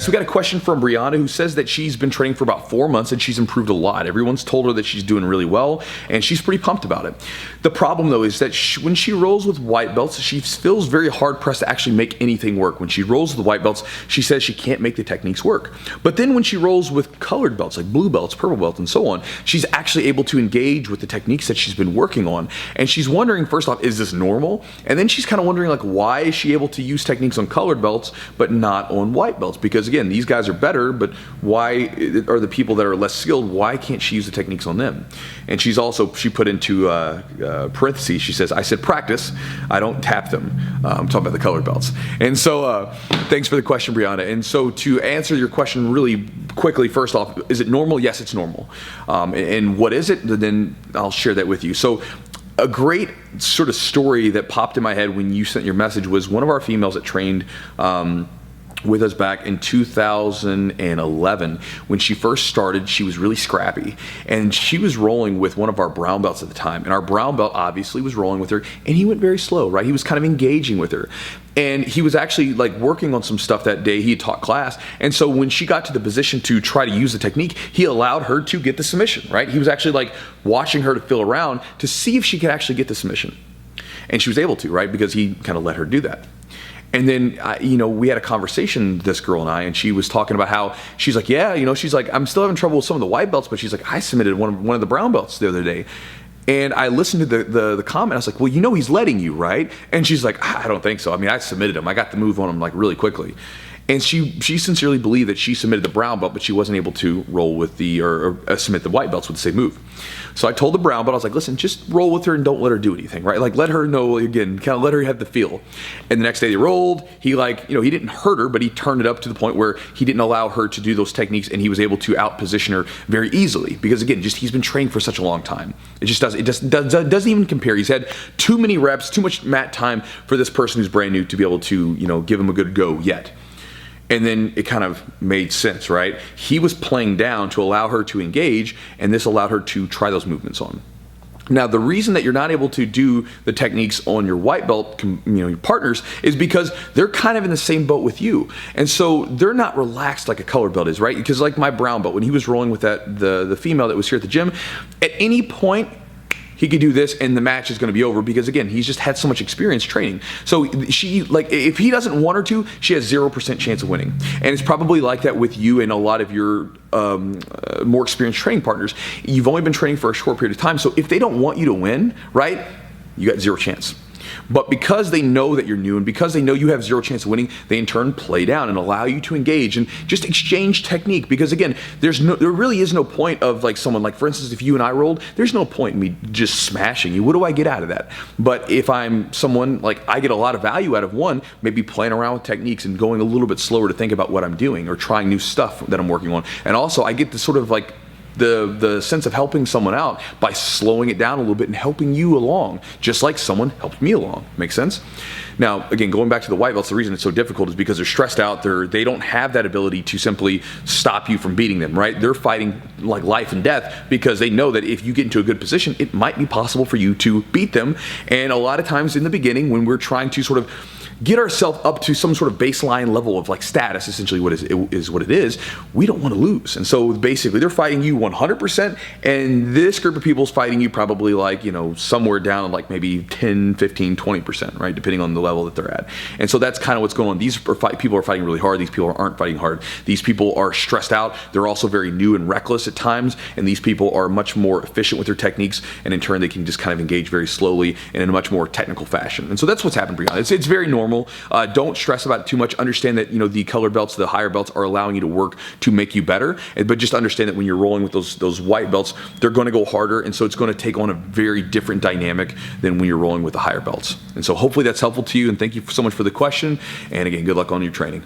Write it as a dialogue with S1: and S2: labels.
S1: So we got a question from Brianda who says that she's been training for about 4 months and she's improved a lot. Everyone's told her that she's doing really well and she's pretty pumped about it. The problem though is that when she rolls with white belts, she feels very hard pressed to actually make anything work. When she rolls with white belts, she says she can't make the techniques work. But then when she rolls with colored belts like blue belts, purple belts, and so on, she's actually able to engage with the techniques that she's been working on. And she's wondering, first off, is this normal? And then she's kind of wondering, like, why is she able to use techniques on colored belts but not on white belts? Because again, these guys are better, but why are the people that are less skilled, why can't she use the techniques on them? And she put into parentheses, she says, I said practice, I don't tap them. I'm talking about the colored belts. And so thanks for the question, Brianda. And so to answer your question really quickly, first off, is it normal? Yes, it's normal. And what is it? Then I'll share that with you. So a great sort of story that popped in my head when you sent your message was one of our females that trained with us back in 2011. When she first started, she was really scrappy and she was rolling with one of our brown belts at the time, and our brown belt obviously was rolling with her, and he went very slow, right? He was kind of engaging with her, and he was actually like working on some stuff that day. He had taught class, and so when she got to the position to try to use the technique, he allowed her to get the submission, right? He was actually like watching her to feel around to see if she could actually get the submission, and she was able to, right? Because he kind of let her do that. And then, we had a conversation, this girl and I, and she was talking about how she's like, yeah, she's like, I'm still having trouble with some of the white belts, but she's like, I submitted one of the brown belts the other day. And I listened to the comment. I was like, well, he's letting you, right? And she's like, I don't think so. I mean, I submitted him. I got the move on him like really quickly. And she sincerely believed that she submitted the brown belt, but she wasn't able to roll with or submit the white belts with the same move. So I told the brown belt, I was like, listen, just roll with her and don't let her do anything, right? Like, let her know, again, kind of let her have the feel. And the next day they rolled. He he didn't hurt her, but he turned it up to the point where he didn't allow her to do those techniques, and he was able to out-position her very easily because, again, he's been training for such a long time. It doesn't even compare. He's had too many reps, too much mat time for this person who's brand new to be able to, give him a good go yet. And then it kind of made sense, right? He was playing down to allow her to engage, and this allowed her to try those movements on. Now, the reason that you're not able to do the techniques on your white belt, your partners, is because they're kind of in the same boat with you. And so they're not relaxed like a colored belt is, right? Because like my brown belt, when he was rolling with the female that was here at the gym, at any point, he could do this and the match is going to be over because, again, he's just had so much experience training. So if he doesn't want her to, she has 0% chance of winning. And it's probably like that with you and a lot of your more experienced training partners. You've only been training for a short period of time. So if they don't want you to win, right, you got 0 chance. But because they know that you're new and because they know you have 0 chance of winning, they in turn play down and allow you to engage and just exchange technique. Because again, there really is no point of like someone, like for instance, if you and I rolled, there's no point in me just smashing you. What do I get out of that? But if I'm someone, like I get a lot of value out of one, maybe playing around with techniques and going a little bit slower to think about what I'm doing or trying new stuff that I'm working on. And also I get the sort of like the sense of helping someone out by slowing it down a little bit and helping you along, just like someone helped me along. Make sense? Now, again, going back to the white belts, the reason it's so difficult is because they're stressed out. They don't have that ability to simply stop you from beating them, right? They're fighting like life and death because they know that if you get into a good position, it might be possible for you to beat them. And a lot of times in the beginning, when we're trying to sort of get ourselves up to some sort of baseline level of like status, essentially what it is, we don't want to lose. And so basically they're fighting you 100%, and this group of people is fighting you probably like, somewhere down like maybe 10, 15, 20%, right? Depending on the level that they're at. And so that's kind of what's going on. People are fighting really hard. These people aren't fighting hard. These people are stressed out. They're also very new and reckless at times, and these people are much more efficient with their techniques, and in turn they can just kind of engage very slowly and in a much more technical fashion. And so that's what's happened, Brianda. It's very normal. Don't stress about it too much. Understand that the color belts, the higher belts, are allowing you to work to make you better. But just understand that when you're rolling with those white belts, they're going to go harder, and so it's going to take on a very different dynamic than when you're rolling with the higher belts. And so hopefully that's helpful to you. And thank you so much for the question. And again, good luck on your training.